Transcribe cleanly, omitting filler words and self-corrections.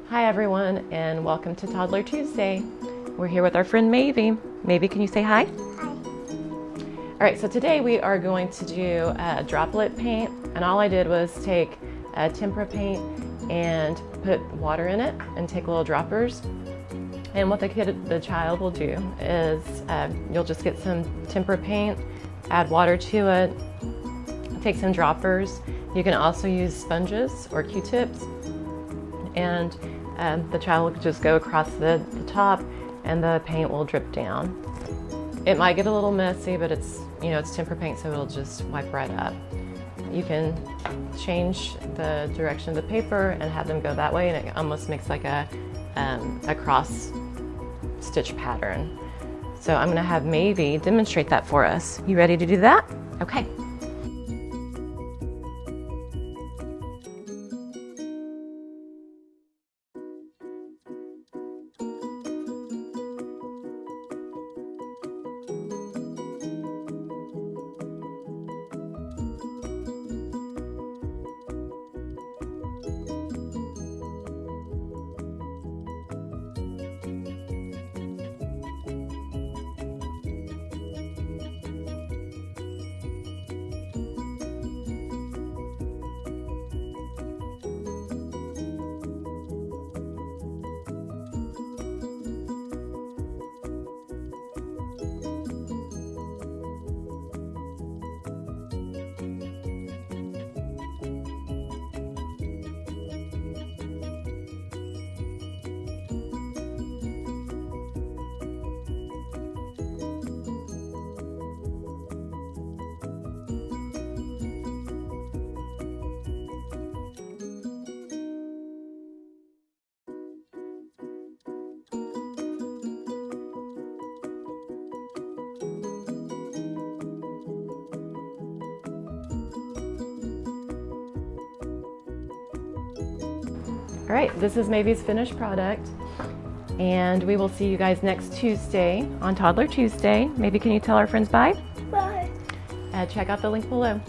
Hi everyone, and welcome to Toddler Tuesday. We're here with our friend Maivy. Maivy, can you say hi? Hi. All right, so today we are going to do droplet paint, and all I did was take tempera paint and put water in it and take little droppers. And what the child will do is you'll just get some tempera paint, add water to it, take some droppers. You can also use sponges or Q-tips, and the child will just go across the top and the paint will drip down. It might get a little messy, but it's tempera paint, so it'll just wipe right up. You can change the direction of the paper and have them go that way, and it almost makes like a cross stitch pattern. So I'm gonna have Maivy demonstrate that for us. You ready to do that? Okay. All right, this is Maivy's finished product, and we will see you guys next Tuesday on Toddler Tuesday. Maybe can you tell our friends bye? Bye. Check out the link below.